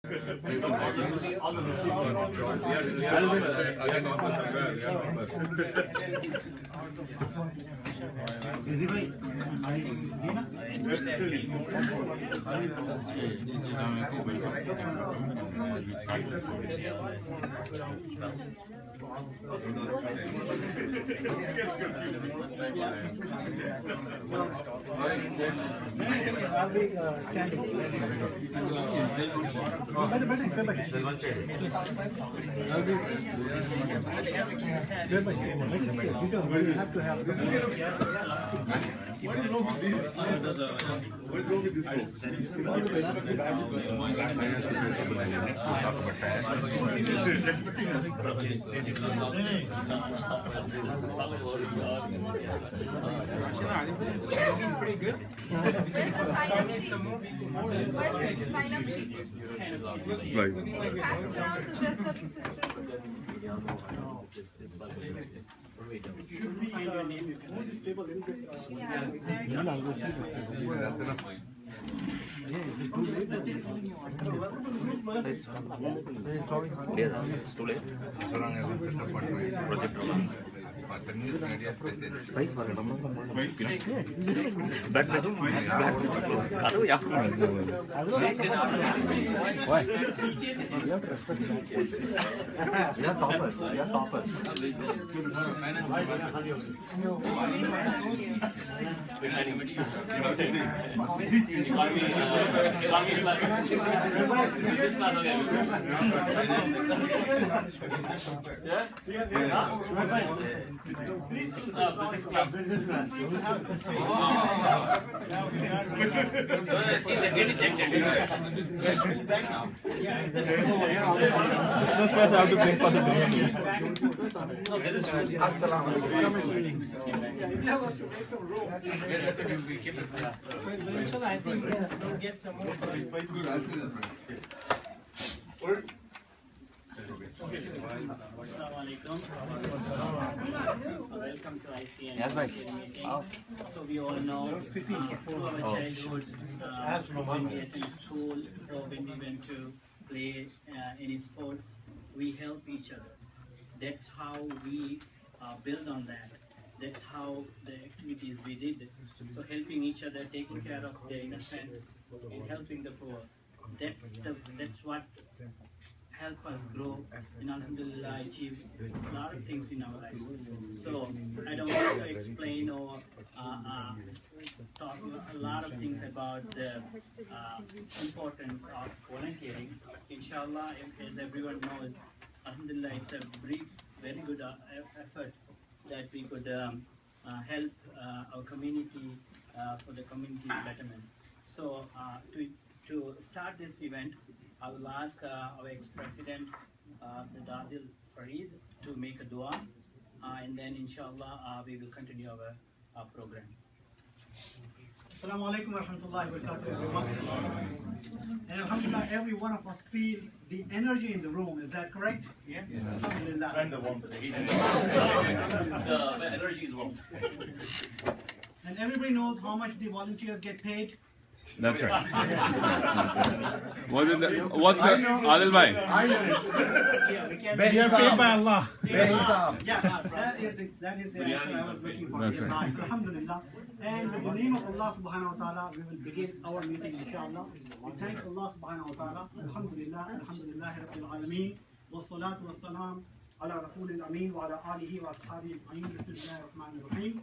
What is wrong with this? What is wrong with this one? Pretty good. Where's the sign-up sheet? Where's the sign-up sheet? Right. Can you pass it around to the service system? Should we move this table a little bit? Yeah, there you go. That's enough. It's too late. Project Vice Back yeah. Why? You have to respect that. We are toppers. We are toppers. Business class I have to bring for the biryani. I think we'll get some more. Welcome to ICN. Yes, bhai. So we all know through our childhood, when we attend school or when we went to play any sports, we help each other. That's how we build on that. That's how the activities we did. So helping each other, taking care of the innocent, and helping the poor. That's what help us grow and alhamdulillah achieve a lot of things in our life. So I don't want to explain or talk a lot of things about the importance of volunteering. Inshallah, as everyone knows, alhamdulillah, it's a very good effort that we could help our community for the community betterment. So to start this event, I will ask our ex-president, Adil Farid, to make a dua, and then inshallah we will continue our program. Assalamu alaikum wa rahmatullahi wa barakatuh. And alhamdulillah, every one of us feel the energy in the room. Is that correct? Yes. Alhamdulillah. And the warmth of the heat. The energy is warm. And everybody knows how much the volunteers get paid. That's right. What's Adil bhai? We are paid by Allah. Yeah, that is the answer I was looking for. That's right. Alhamdulillah. And in the name of Allah subhanahu wa ta'ala, we will begin our meeting inshallah. We thank Allah subhanahu wa ta'ala. Alhamdulillah, alhamdulillah rabbil alameen. Wassalatu wassalam على رسول الأمين وعلى آله وأصحابه أجمعين. بسم الله الرحمن الرحيم.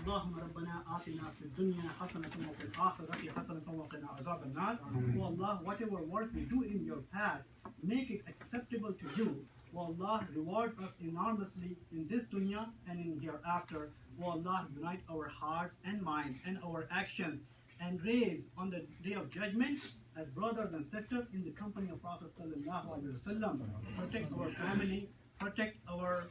اللهم ربنا آتنا في الدنيا حسنة وفي الآخرة حسنة وقنا عذاب النار. Oh Allah, whatever work we do in your path, make it acceptable to you. Oh Allah, reward us enormously in this dunya and in hereafter. Oh Allah, unite our hearts and minds and our actions and raise on the day of judgment as brothers and sisters in the company of Prophet sallallahu alaihi wasallam. Protect our family, protect our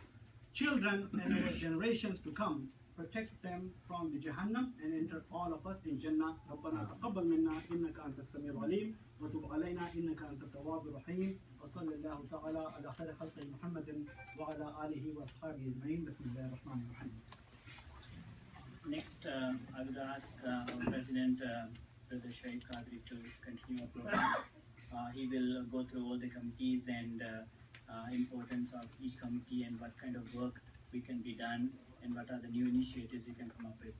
children and our generations to come. Protect them from the Jahannam and enter all of us in Jannah. ربنا تقبل منا إنك أنت السميع العليم وتب علينا إنك أنت التواب الرحيم وصلى الله تعالى على خير خلق محمد وعلى آله وأصحابه أجمعين. بسم الله الرحمن الرحيم. Next, I would ask our President, Brother Shaykh Qadri, to continue our program. He will go through all the committees and importance of each committee and what kind of work we can be done and what are the new initiatives we can come up with.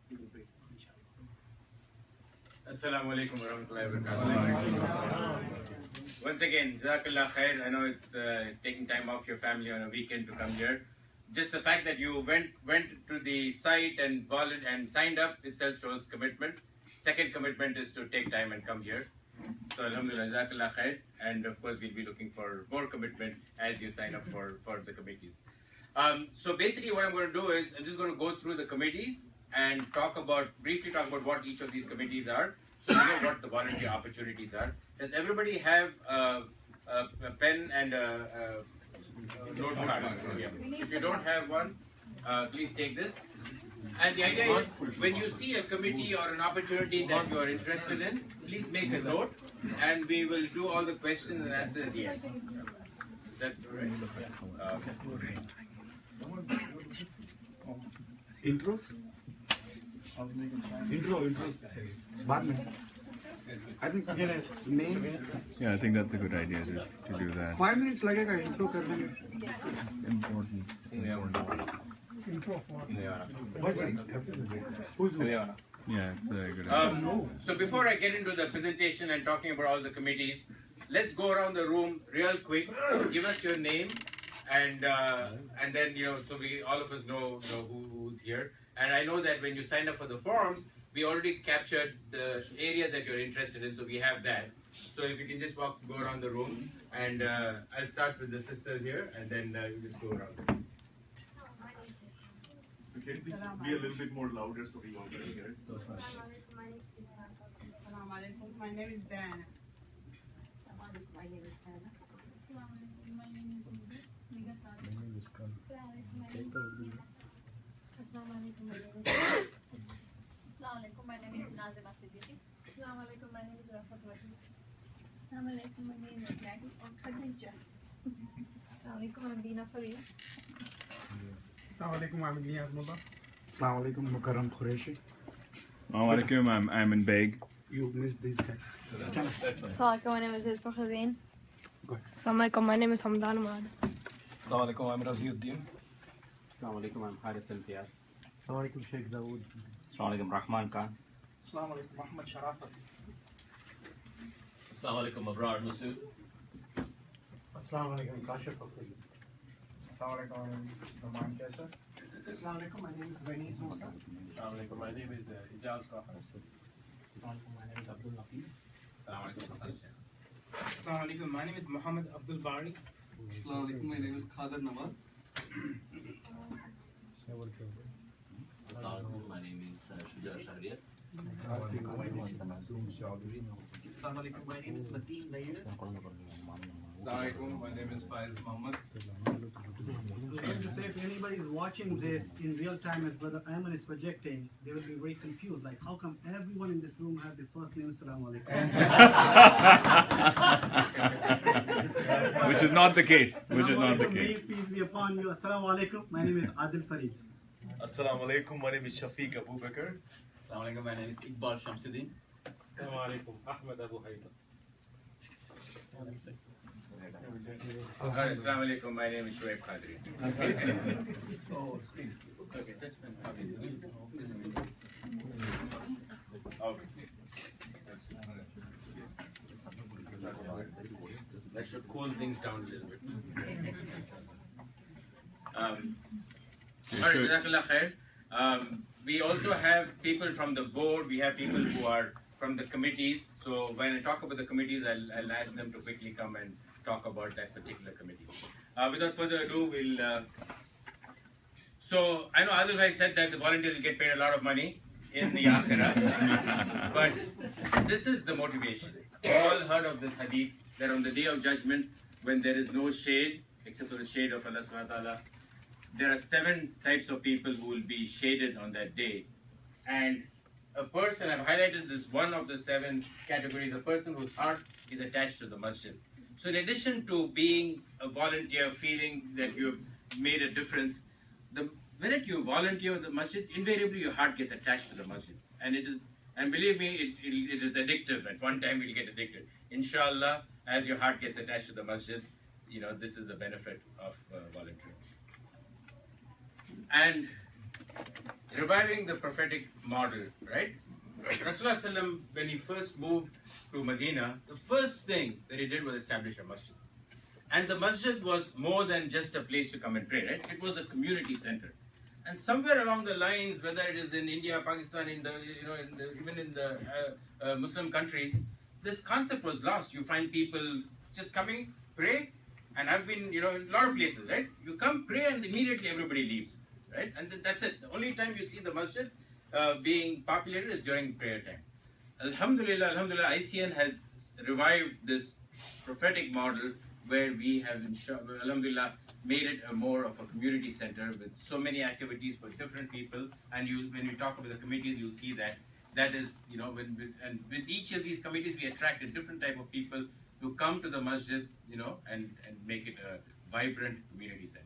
He will bring, inshallah. Assalamu alaikum warahmatullahi wabarakatuh. Once again, Jazakallah khair. I know it's taking time off your family on a weekend to come here. Just the fact that you went to the site and signed up itself shows commitment. Second commitment is to take time and come here. So alhamdulillah, Jazakallah khair. And of course, we'll be looking for more commitment as you sign up for the committees. So basically what I'm going to do is I'm just going to go through the committees and briefly talk about what each of these committees are, so you know what the volunteer opportunities are. Does everybody have a pen and a notepad? Yeah. If you don't have one, please take this. And the idea is, when you see a committee or an opportunity that you are interested in, please make a note, and we will do all the questions and answers at the end. Is that right? Intros? Intros. I think name. Yeah, I think that's a good idea to do that. 5 minutes लगेगा intro करने में. Important. What's it? Who's who? Yeah, it's a good idea. So before I get into the presentation and talking about all the committees, let's go around the room real quick. Give us your name, and then so we all of us know who's here. And I know that when you signed up for the forums, we already captured the areas that you're interested in, so we have that. So if you can just go around the room, and I'll start with the sisters here, and then you just go around. Can you please be a little bit more louder so we all can hear it? My name is Diana. My name is Diana. My name is Megata. My name is Assalamualaikum. My name is Nazima Siddiqui. Assalamualaikum. My name is Rafat Wajid. Assalamualaikum. My name is Maggie Khadija. Assalamualaikum. I'm Dina Farid. Assalamualaikum, I'm Niyaz Mullah. Assalamualaikum, Mukarram Qureshi. Assalamualaikum, I'm in Beg. You missed these guys. Assalamualaikum. My name is Isma Khazin. Assalamualaikum. My name is Hamdan Murad. Assalamualaikum. I'm Raziuddin. Assalamualaikum. I'm Haris Imtiaz. Assalamualaikum, Sheikh Dawood. Assalamualaikum. Rahman Khan. Assalamualaikum, Muhammad Sharafat. Assalamualaikum, Abrar Masood. Assalamualaikum, Kashif Akhil. Assalamualaikum, I'm Rahman Kaisa. Assalamualaikum, my name is Venice Musa. Assalamualaikum, my name is Ijaz Kahar. Assalamualaikum, my name is Abdul Naqib. Assalamualaikum, my name is Muhammad Abdul Bari. Assalamualaikum, my name is Khadir Nawaz. Assalamualaikum, my name is Shuja Shahriar. Assalamualaikum, my name is Mateen Nair. Assalamualaikum, my name is Faiz Muhammad. To say if anybody is watching this in real time as Brother Ayman is projecting, they will be very confused. Like, how come everyone in this room has the first name Assalamualaikum? Which is not the case. Which is not the case. Peace be upon you. Assalamualaikum. My name is Adil Farid. Assalamualaikum, my name is Shafiq Abu Bakr. Assalamualaikum, my name is Iqbal Shamsuddin. Assalamualaikum, Ahmed Abu Haida. Assalamualaikum, my name is Shoaib Qadri. Oh, screen. Okay, that's fine. That should cool things down a little bit. Alright, Jazakallah khair. We also have people from the board, we have people who are from the committees. So when I talk about the committees, I'll ask them to quickly come and talk about that particular committee. Without further ado, so I know Adil Bhai said that the volunteers will get paid a lot of money in the Akhirah, but this is the motivation. You all heard of this hadith, that on the day of judgment, when there is no shade, except for the shade of Allah subhanahu wa ta'ala, there are 7 types of people who will be shaded on that day. And a person, I've highlighted this, one of the 7 categories, a person whose heart is attached to the masjid. So in addition to being a volunteer, feeling that you've made a difference, the minute you volunteer with the masjid, invariably your heart gets attached to the masjid. And believe me, it is addictive. At one time you'll get addicted. inshallah, as your heart gets attached to the masjid, this is a benefit of volunteering. And reviving the prophetic model, right? Rasulullah ﷺ, when he first moved to Medina, the first thing that he did was establish a masjid. And the masjid was more than just a place to come and pray, right? It was a community center. And somewhere along the lines, whether it is in India, Pakistan, even in the Muslim countries, this concept was lost. You find people just coming, pray, and I've been, in a lot of places, right? You come, pray, and immediately everybody leaves, right? And that's it. The only time you see the masjid being populated is during prayer time. Alhamdulillah, ICN has revived this prophetic model where we have, alhamdulillah, made it more of a community center with so many activities for different people. And when you talk about the committees, you'll see that is, and with each of these committees, we attract a different type of people to come to the masjid, and make it a vibrant community center.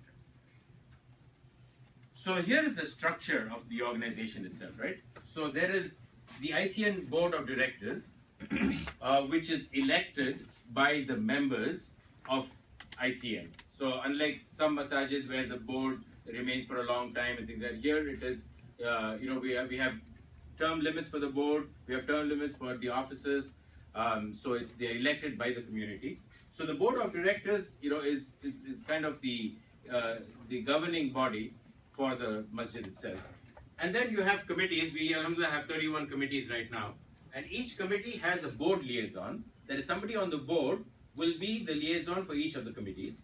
So here is the structure of the organization itself, right? So there is the ICN Board of Directors, which is elected by the members of ICN. So unlike some masajid where the board remains for a long time and things like that, here it is, we have term limits for the board, we have term limits for the officers, so they're elected by the community. So the board of directors, is kind of the governing body for the masjid itself. And then you have committees. We alhamdulillah have 31 committees right now, and each committee has a board liaison. That is, somebody on the board will be the liaison for each of the committees.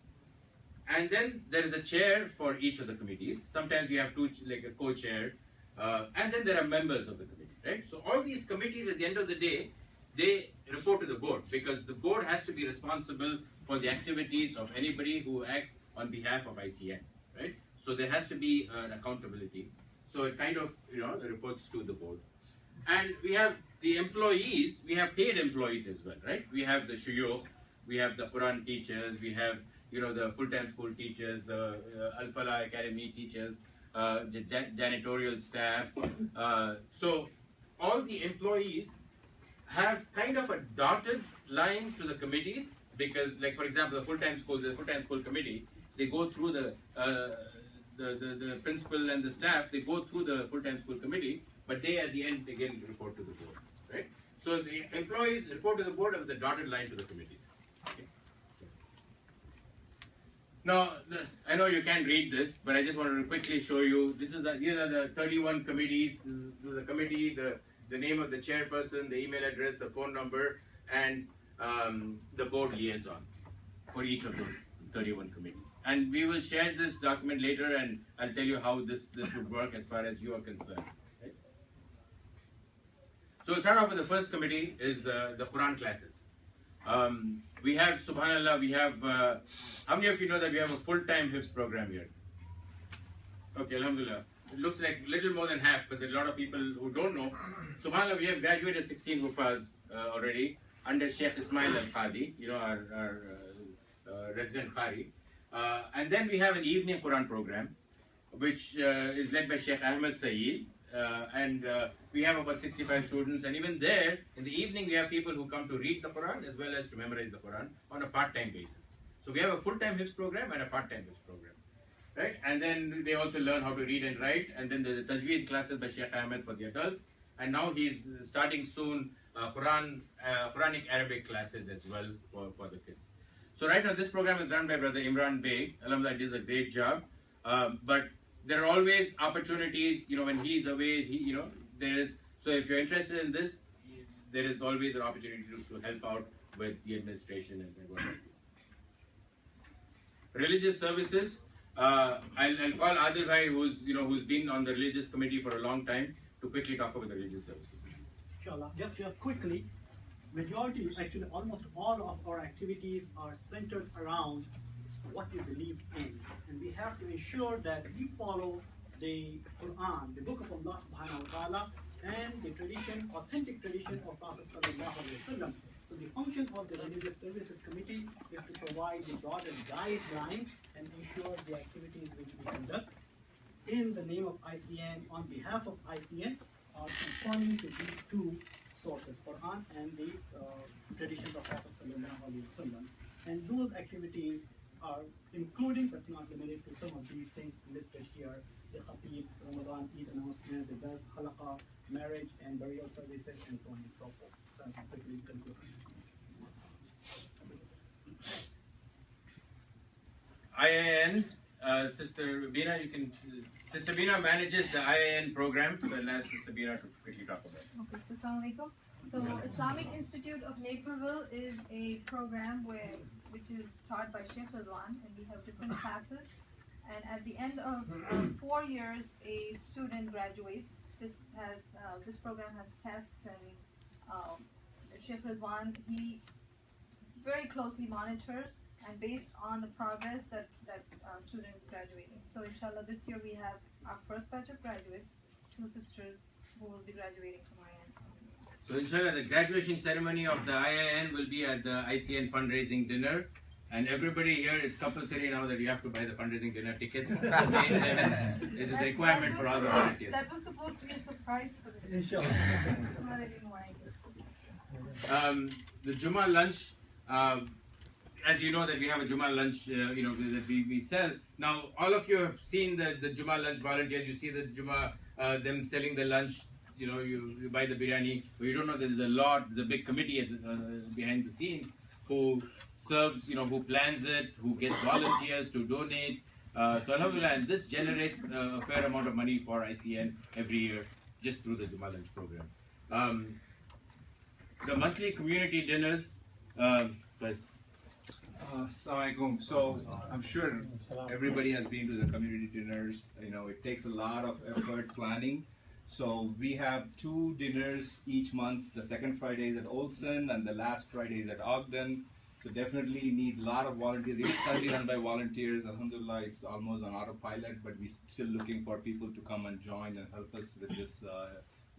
And then there is a chair for each of the committees. Sometimes you have two, like a co-chair. And then there are members of the committee, right? So all these committees, at the end of the day, they report to the board, because the board has to be responsible for the activities of anybody who acts on behalf of ICN, right? So there has to be an accountability. So it kind of, reports to the board. And we have the employees, we have paid employees as well, right? We have the shuyukh, we have the Quran teachers, we have, the full-time school teachers, the Al-Falah Academy teachers, the janitorial staff. So all the employees have kind of a dotted line to the committees, because, like, for example, the full-time school committee, they go through the principal and the staff, they go through the full-time school committee, but they at the end again report to the board, right? So the employees report to the board with the dotted line to the committees. Okay. Now, I know you can't read this, but I just wanted to quickly show you. These are the 31 committees. This is the committee, the name of the chairperson, the email address, the phone number, and the board liaison for each of those 31 committees. And we will share this document later, and I'll tell you how this would work as far as you are concerned. Right? So we'll start off with the first committee, is the Quran classes. We have, subhanAllah, we have, how many of you know that we have a full-time Hifz program here? Okay, alhamdulillah. It looks like little more than half, but there are a lot of people who don't know. SubhanAllah, we have graduated 16 Hufaz already under Sheikh Ismail Al-Qadi, our resident Qari. And then we have an evening Quran program, which is led by Sheikh Ahmed Saeed. And we have about 65 students. And even there, in the evening, we have people who come to read the Quran as well as to memorize the Quran on a part-time basis. So we have a full-time Hifz program and a part-time Hifz program. Right? And then they also learn how to read and write. And then the Tajweed classes by Sheikh Ahmed for the adults. And now he's starting soon Quranic Arabic classes as well for the kids. So right now this program is run by Brother Imran Bey. Alhamdulillah, does a great job. But there are always opportunities, when he's away, there is, so if you're interested in this, there is always an opportunity to help out with the administration and whatnot. Religious services. I'll call Adil Bhai, who's been on the religious committee for a long time, to quickly talk about the religious services. Inshallah, just quickly, majority, actually almost all of our activities are centered around what we believe in, and we have to ensure that we follow the Quran, the book of Allah subhanahu wa ta'ala, and the tradition, authentic tradition of Prophet sallallahu alaihi wasallam. So the function of the Religious Services Committee is to provide the broader guidelines and ensure the activities which we conduct in the name of ICN, on behalf of ICN, are conforming to these two sources, Quran and the traditions of Prophet sallallahu alaihi wasallam. And those activities are including but not limited to some of these things listed here: the Khatib, Ramadan, Eid announcement, the Dars, Halaqa, marriage and burial services, and so on and so forth. So I'll quickly conclude. IIN, Sister Bina, Sister Bina manages the IIN program, so I'll ask Sister Bina to quickly talk about it. Okay, so Assalamu alaikum. So Islamic Institute of Naperville is a program which is taught by Sheikh Rizwan, and we have different classes. And at the end of 4 years, a student graduates. This program has tests, and Sheikh Rizwan, he very closely monitors, and based on the progress that student is graduating. So inshallah, this year we have our first batch of graduates, 2 sisters who will be graduating from IIN. So inshallah, the graduation ceremony of the IIN will be at the ICN fundraising dinner. And everybody here, it's compulsory now that you have to buy the fundraising dinner tickets. May 7. It is a requirement for all the volunteers. That was supposed to be a surprise for the students. Inshallah. But I didn't want it. The Jummah lunch, as you know that we have a Jummah lunch, that we sell. Now, all of you have seen the Jummah lunch volunteers. You see the Jummah, them selling the lunch. You buy the biryani, but you don't know there's a big committee behind the scenes who serves, who plans it, who gets volunteers to donate. So alhamdulillah, and this generates a fair amount of money for ICN every year just through the Jummah lunch program. The monthly community dinners, Assalamualaikum. So I'm sure everybody has been to the community dinners. It takes a lot of effort planning. So we have 2 dinners each month. The second Friday is at Olson and the last Friday is at Ogden. So definitely need a lot of volunteers. It's currently run by volunteers. Alhamdulillah, it's almost on autopilot, but we're still looking for people to come and join and help us with this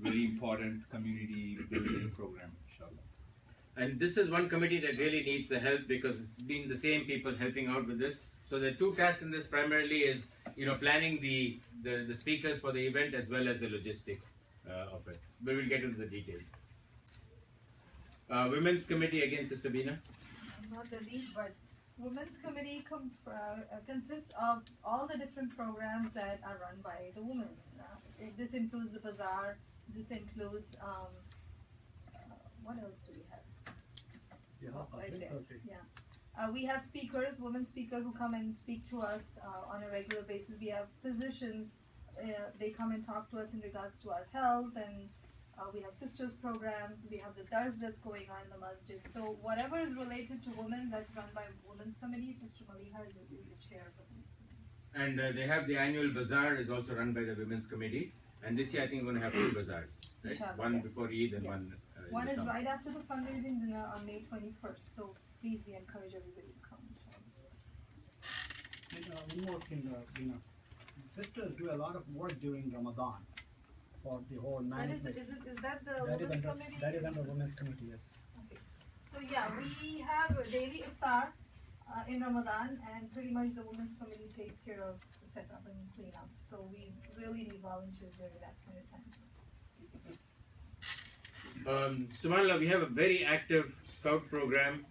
really important community building program, inshallah. And this is one committee that really needs the help because it's been the same people helping out with this. So the 2 tasks in this primarily is, planning the speakers for the event as well as the logistics of it. But we'll get into the details. Women's committee, again, Sister Bina. Not the lead, but Women's Committee consists of all the different programs that are run by the women. This includes the bazaar. This includes what else do we have? Right there. Yeah. We have speakers, women speakers who come and speak to us on a regular basis. We have physicians. They come and talk to us in regards to our health, and we have sisters programs. We have the dars that's going on in the masjid. So whatever is related to women, that's run by Women's Committee. Sister Maliha is the chair of the Women's Committee. And they have the annual bazaar is also run by the Women's Committee. And this year I think we're going to have 2 bazaars, right? Inshallah, One yes. before Eid and Yes. one One is summer. right after the fundraising dinner on May 21st. So please, we encourage everybody to come. One more thing, sisters do a lot of work during Ramadan for the whole management. Is that the Women's Committee? That is under Women's Committee, yes. Okay. So yeah, we have a daily iftar in Ramadan, and pretty much the Women's Committee takes care of the setup and cleanup. So we really need volunteers during that kind of time. Subhanallah, we have a very active scout program.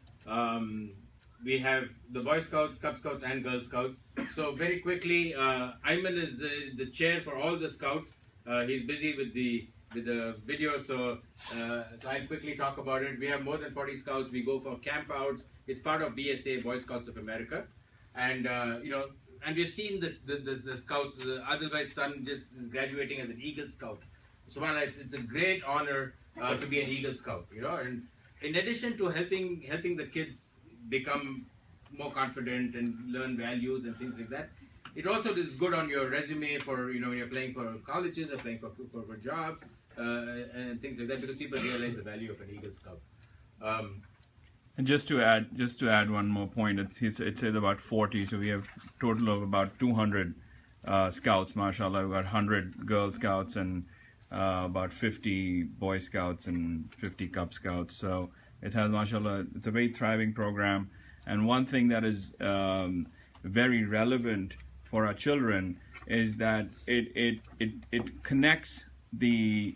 We have the Boy Scouts, Cub Scouts, and Girl Scouts. So very quickly, Ayman is the chair for all the scouts. He's busy with the video, so I'll quickly talk about it. We have more than 40 scouts. We go for camp outs. It's part of BSA, Boy Scouts of America, and and we've seen the scouts. Otherwise, son just is graduating as an Eagle Scout. Subhanallah, it's a great honor to be an Eagle Scout, and in addition to helping the kids become more confident and learn values and things like that, it also is good on your resume for when you're applying for colleges, applying for jobs and things like that, because people realize the value of an Eagle Scout. And just to add one more point, it says about 40, so we have a total of about 200 scouts, mashallah. We've got 100 Girl Scouts and about 50 Boy Scouts and 50 Cub Scouts. So it has, mashallah, it's a very thriving program. And one thing that is very relevant for our children is that it connects the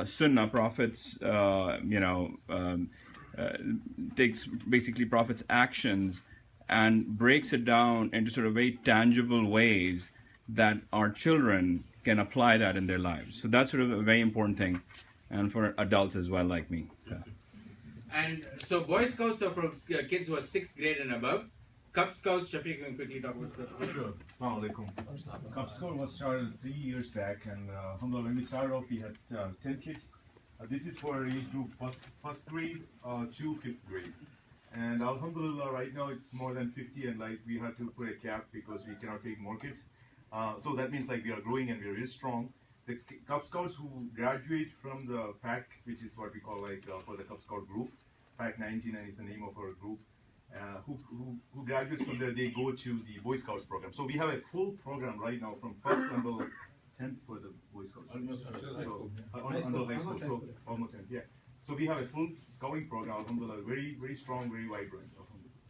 Sunnah, Prophet's, takes basically Prophet's actions and breaks it down into sort of very tangible ways that our children can apply that in their lives. So that's sort of a very important thing, and for adults as well, like me. So. And so Boy Scouts are for kids who are 6th grade and above. Cub Scouts, Shafiq, can quickly talk about that. Sure. Assalamu alaikum. Cub Scout was started 3 years back, and alhamdulillah, when we started off, we had 10 kids. This is for age group first grade to 5th grade. And alhamdulillah, right now it's more than 50, and like we had to put a cap because we cannot take more kids. So that means like we are growing and we are really strong. The Cub Scouts who graduate from the pack, which is what we call like for the Cub Scout group, pack 99 is the name of our group. Who graduates from there, they go to the Boy Scouts program. So we have a full program right now from 1st until 10th for the Boy Scouts. Almost until high school. Until high school, so almost 10th, yeah. So we have a full scouting program, alhamdulillah, very, very strong, very vibrant, alhamdulillah.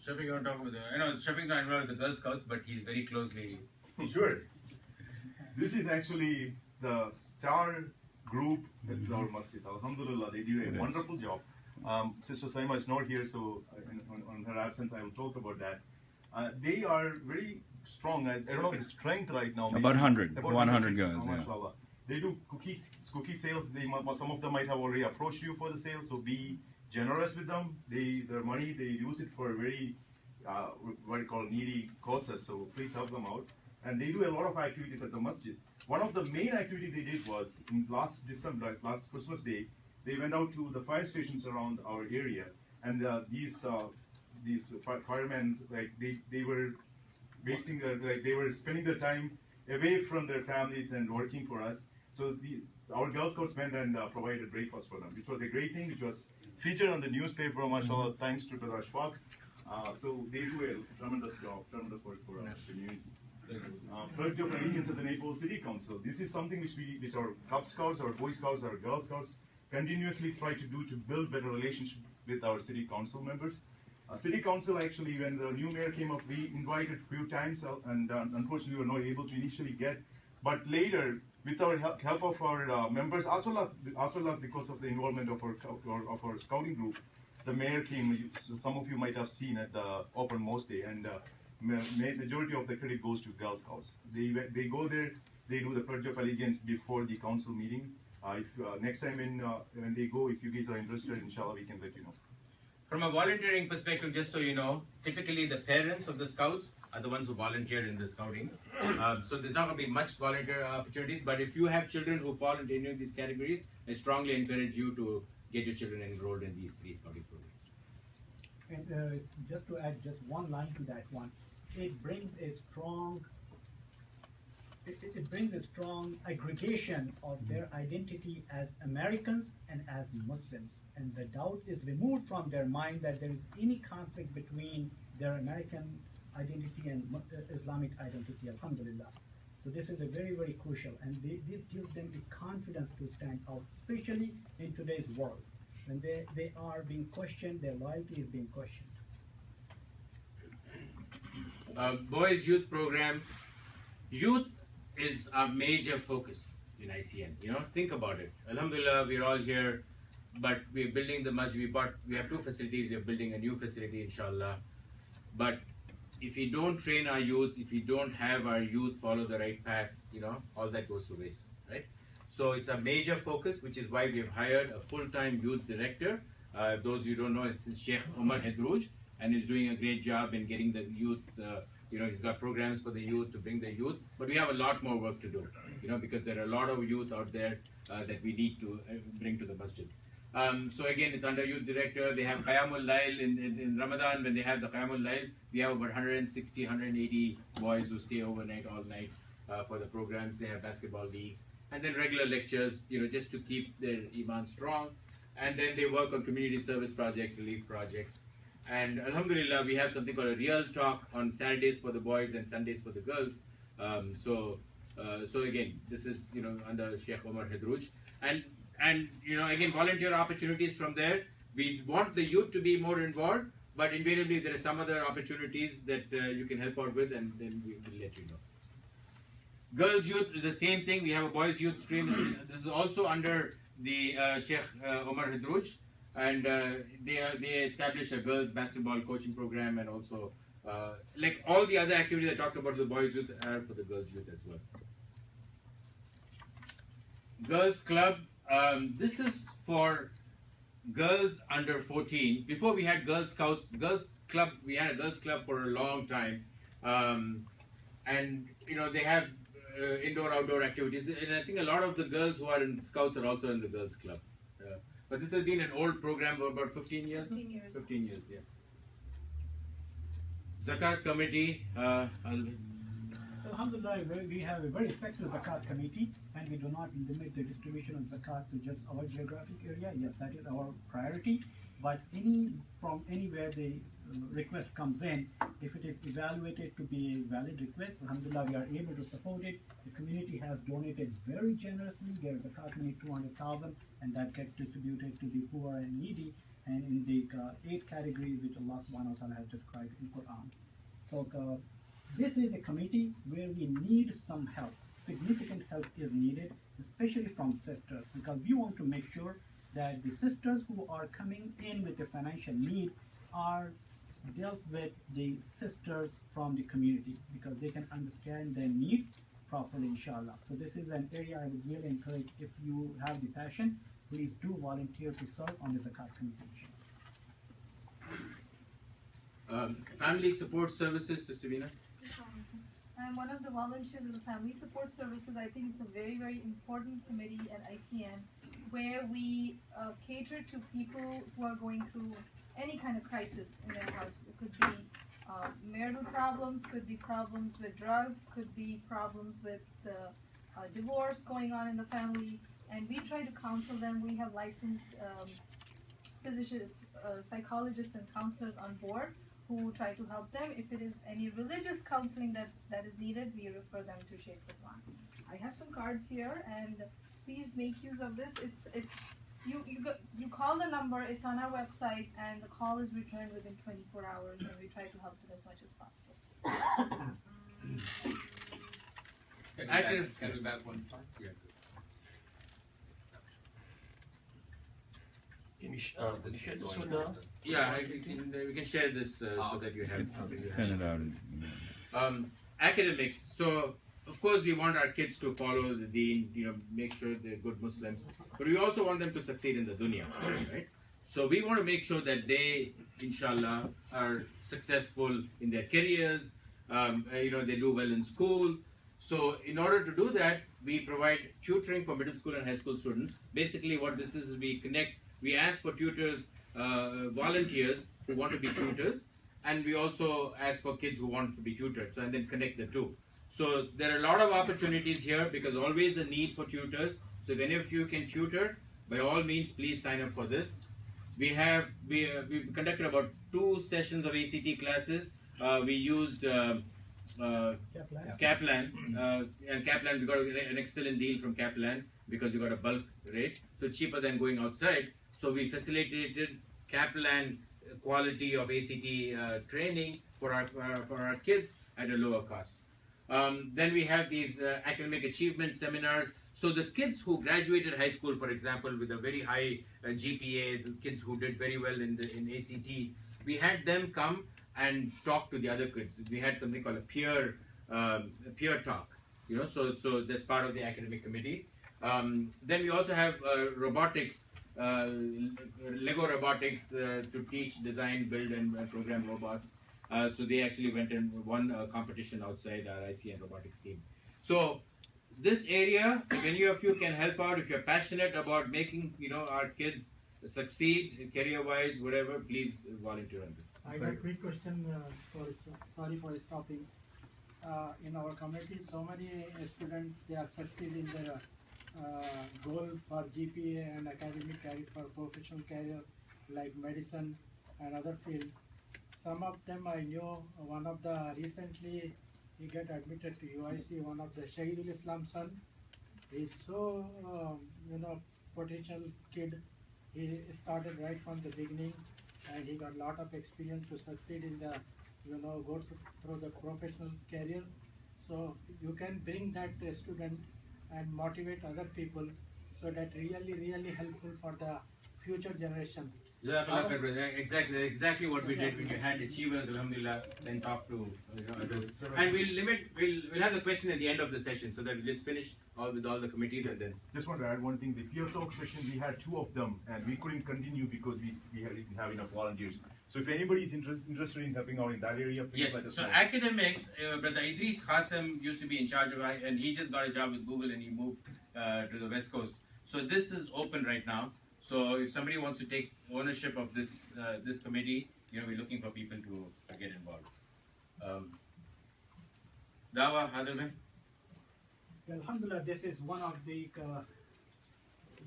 Shafiq, you want to talk about I know Shafiq's not involved with the Girl Scouts, but he's very closely. Sure. This is actually the star group at our masjid. Alhamdulillah, they do a wonderful job. Sister Saima is not here, so on her absence, I will talk about that. They are very strong. I don't know the strength right now. About 100 girls. Yeah. They do cookie sales. Some of them might have already approached you for the sale, so be generous with them. Their money, they use it for very what you call needy causes. So please help them out. And they do a lot of activities at the masjid. One of the main activities they did was in last December, last Christmas Day, they went out to the fire stations around our area, and these firemen, like they were wasting they were spending their time away from their families and working for us. So our Girl Scouts went and provided breakfast for them, which was a great thing, which was featured on the newspaper, mashallah, thanks to Brother Ashfaq. So they do a tremendous job, tremendous work for our community. Pledge of Allegiance at the Naperville City Council. This is something which our Cub Scouts, our Boy Scouts, our Girl Scouts continuously try to do to build better relationship with our city council members. City council, actually, when the new mayor came up, we invited a few times, and unfortunately we were not able to initially get. But later, with our help of our members, as well as because of the involvement of our scouting group, the mayor came. Some of you might have seen at the Open Most Day, and majority of the credit goes to Girl Scouts. They go there, they do the Pledge of Allegiance before the council meeting. Next time when they go, if you guys are interested, inshallah, we can let you know. From a volunteering perspective, just so you know, typically the parents of the scouts are the ones who volunteer in the scouting. So there's not going to be much volunteer opportunities, but if you have children who fall into any of these categories, I strongly encourage you to get your children enrolled in these 3 scouting programs. And just to add just one line to that one, it brings a strong aggregation of their identity as Americans and as Muslims. And the doubt is removed from their mind that there is any conflict between their American identity and Islamic identity, alhamdulillah. So this is a very, very crucial, and this gives them the confidence to stand out, especially in today's world. When they are being questioned, their loyalty is being questioned. Boys Youth Program. Youth is our major focus in ICN. Think about it. Alhamdulillah, we're all here, but we're building the masjid. We have 2 facilities. We're building a new facility, inshallah. But if we don't train our youth, if we don't have our youth follow the right path, all that goes to waste, right? So it's a major focus, which is why we've hired a full-time youth director. Those you don't know, it's Sheikh Omar Hedrouj, and he's doing a great job in getting the youth. He's got programs for the youth to bring the youth, but we have a lot more work to do, because there are a lot of youth out there that we need to bring to the masjid. So again, it's under youth director. They have Qiyamul Layl in Ramadan. When they have the Qiyamul Layl, we have about 160, 180 boys who stay overnight, all night for the programs. They have basketball leagues, and then regular lectures, just to keep their iman strong. And then they work on community service projects, relief projects. And alhamdulillah, we have something called a real talk on Saturdays for the boys and Sundays for the girls. So again, this is under Sheikh Omar Hedrouj, and again, volunteer opportunities from there. We want the youth to be more involved, but invariably there are some other opportunities that you can help out with, and then we will let you know. Girls youth is the same thing. We have a boys youth stream. This is also under the Sheikh Omar Hidruj, and they established a girls basketball coaching program, and also like all the other activities I talked about for the boys youth are for the girls youth as well. Girls club. This is for girls under 14. Before we had Girl Scouts, girls club. We had a girls club for a long time, and you know they have indoor outdoor activities, and I think a lot of the girls who are in Scouts are also in the girls club. But this has been an old program for about 15 years. 15 years. 15 years, yeah. Zakat committee. Alhamdulillah, we have a very effective zakat committee, and we do not limit the distribution of zakat to just our geographic area. Yes, that is our priority. But from anywhere the request comes in, if it is evaluated to be a valid request, alhamdulillah, we are able to support it. The community has donated very generously. There is a zakat money 200,000, and that gets distributed to the poor and needy, and in the 8 categories which Allah subhanahu wa ta'ala has described in Quran. So this is a committee where we need some help. Significant help is needed, especially from sisters, because we want to make sure that the sisters who are coming in with a financial need are dealt with the sisters from the community, because they can understand their needs properly, inshallah. So this is an area I would really encourage, if you have the passion, please do volunteer to serve on the zakat committee. Family support services, Sister Veena. I'm one of the volunteers of the Family Support Services. I think it's a very, very important committee at ICN, where we cater to people who are going through any kind of crisis in their house. It could be marital problems, could be problems with drugs, could be problems with divorce going on in the family, and we try to counsel them. We have licensed physicians, psychologists and counselors on board who try to help them. If it is any religious counseling that is needed, we refer them to Sheikh Ridwan. I have some cards here, and please make use of this. You call the number, it's on our website, and the call is returned within 24 hours, and we try to help them as much as possible. Can we back one slide? Yeah. Can you share this one now? Yeah, we can share this so that you have. Send it out. Academics. So of course we want our kids to follow the deen, make sure they're good Muslims, but we also want them to succeed in the dunya, right? So we want to make sure that they, inshallah, are successful in their careers. They do well in school. So in order to do that, we provide tutoring for middle school and high school students. Basically, what this is, we ask for tutors, volunteers who want to be tutors, and we also ask for kids who want to be tutored, and then connect the two. So there are a lot of opportunities here, because always a need for tutors. So if any of you can tutor, by all means, please sign up for this. We've conducted about 2 sessions of ACT classes. We used Kaplan, and Kaplan, we got an excellent deal from Kaplan because we got a bulk rate, so it's cheaper than going outside. So we facilitated Kaplan quality of ACT training for our kids at a lower cost. Then we have these academic achievement seminars. So the kids who graduated high school, for example, with a very high GPA, the kids who did very well in ACT, we had them come and talk to the other kids. We had something called a peer talk, so that's part of the academic committee. Then we also have robotics, Lego robotics to teach, design, build, and program robots. So they actually went and won a competition outside our ICN robotics team. So this area, if any of you can help out, if you're passionate about making our kids succeed career-wise, whatever, please volunteer on this. I got a quick question. Sorry for stopping. In our community, so many students, they are succeeding their goal for GPA and academic career, for professional career like medicine and other field. Some of them I know. One of the recently he got admitted to UIC. One of the Shahidul Islam son. He's so potential kid. He started right from the beginning, and he got a lot of experience to succeed in the go through the professional career. So you can bring that student and motivate other people, so that really helpful for the future generation. Exactly what we did when you had achievers, alhamdulillah, then talk to others. And we'll have the question at the end of the session, so that we just finish with all the committees and then. Just want to add one thing. The peer talk session, we had 2 of them, and we couldn't continue because we didn't have enough volunteers. So if anybody is interested in helping out in that area, please let us know. So academics, Brother Idris Qasim used to be in charge of it, and he just got a job with Google and he moved to the West Coast. So this is open right now. So if somebody wants to take ownership of this this committee, we're looking for people to get involved. Dawa, Hadil. Alhamdulillah, this is one of the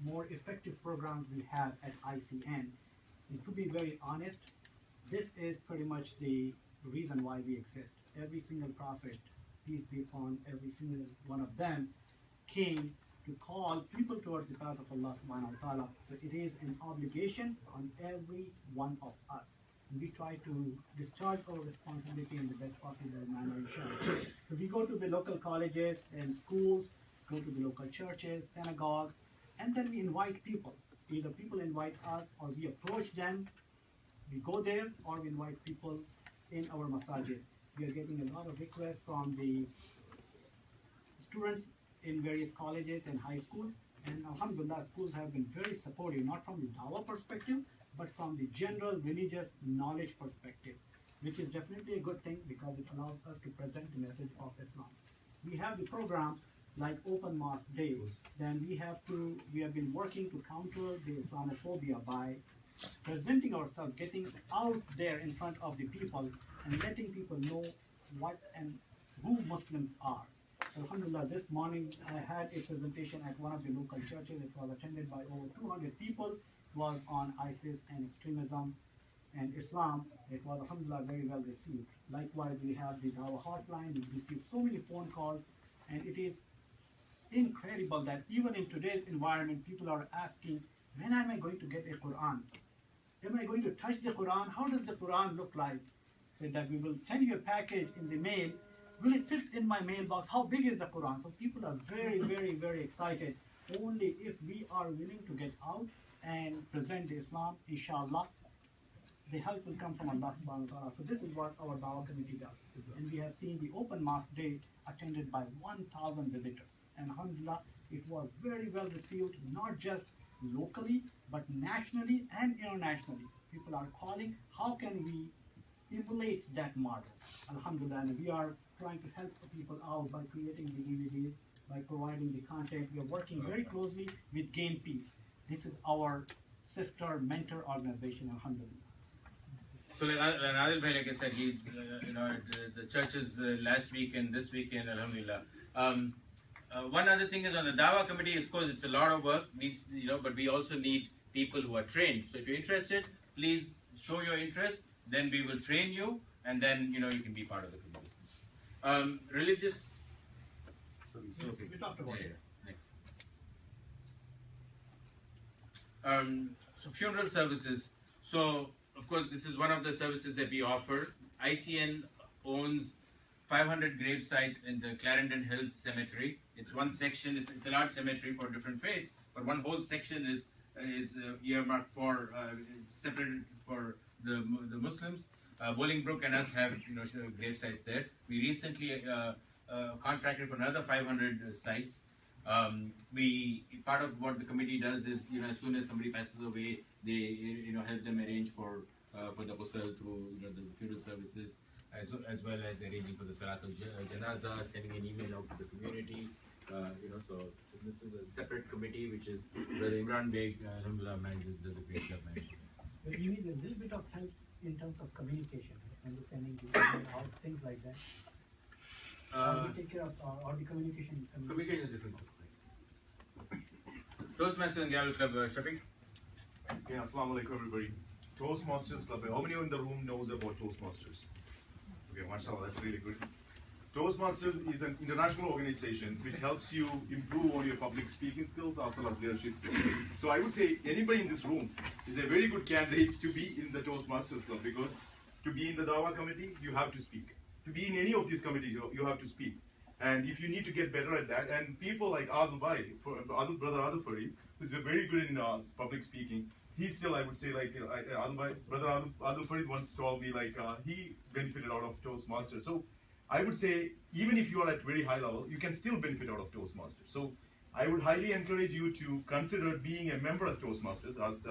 more effective programs we have at ICN. And to be very honest, this is pretty much the reason why we exist. Every single prophet, peace be upon every single one of them, came to call people towards the path of Allah subhanahu wa ta'ala. So it is an obligation on every one of us. And we try to discharge our responsibility in the best possible manner, inshallah. So we go to the local colleges and schools, go to the local churches, synagogues, and then we invite people. Either people invite us or we approach them. We go there or we invite people in our masajid. We are getting a lot of requests from the students in various colleges and high schools, and alhamdulillah, schools have been very supportive, not from the dawah perspective, but from the general religious knowledge perspective, which is definitely a good thing because it allows us to present the message of Islam. We have the programs like Open Mosque Day. Then we have been working to counter the Islamophobia by presenting ourselves, getting out there in front of the people and letting people know what and who Muslims are. Alhamdulillah, this morning I had a presentation at one of the local churches. It was attended by over 200 people. It was on ISIS and extremism and Islam. It was, alhamdulillah, very well received. Likewise, we have the Dawah hotline. We received so many phone calls, and it is incredible that even in today's environment, people are asking, when am I going to get a Quran? Am I going to touch the Quran? How does the Quran look like? So that we will send you a package in the mail. Will it fit in my mailbox? How big is the Quran? So people are very excited. Only if we are willing to get out and present Islam, inshallah, the help will come from Allah subhanahu wa ta'ala. So this is what our Dawah committee does. And we have seen the Open Mosque Day attended by 1,000 visitors. And alhamdulillah, it was very well received, not just locally, but nationally and internationally. People are calling, how can we emulate that model? Alhamdulillah, and we are trying to help people out by creating the DVDs, by providing the content. We are working very closely with Gain Peace. This is our sister mentor organization, alhamdulillah. So like Adil Bhai, like I said, he, the churches last week and this weekend, alhamdulillah. One other thing is on the Dawah committee, of course, it's a lot of work, but we also need people who are trained. So if you're interested, please show your interest, then we will train you, and then, you can be part of the committee. Religious? We talked about it. Next. So funeral services. So, of course, this is one of the services that we offer. ICN owns 500 grave sites in the Clarendon Hills Cemetery. It's one section. It's a large cemetery for different faiths, but one whole section is earmarked for separated for the Muslims. Bolingbrook and us have grave sites there. We recently contracted for another 500 sites. Part of what the committee does is as soon as somebody passes away, they help them arrange for the ghusl through the funeral services, as well as arranging for the Salatul Janaza, sending an email out to the community. So this is a separate committee, which is Brother Imran Beg, alhamdulillah, does a great job managing. But you need a little bit of help in terms of communication, understanding the email, things like that. How do you take care of or the communication? Communication is different. Toastmasters and Gavel Club, Shafiq. Okay, assalamu alaikum everybody. Toastmasters Club. How many in the room knows about Toastmasters? Okay, mashallah, that's really good. Toastmasters is an international organization which helps you improve on your public speaking skills as well as leadership skills. So I would say anybody in this room is a very good candidate to be in the Toastmasters Club, because to be in the Dawah committee, you have to speak. To be in any of these committees, you have to speak. And if you need to get better at that, and people like Adil Bhai, brother Adil Farid, who's very good in public speaking, he's still, I would say, like, Adil Bhai, brother Adil Farid once told me, like, he benefited out of Toastmasters. So I would say, even if you are at very high level, you can still benefit out of Toastmasters. So I would highly encourage you to consider being a member of Toastmasters as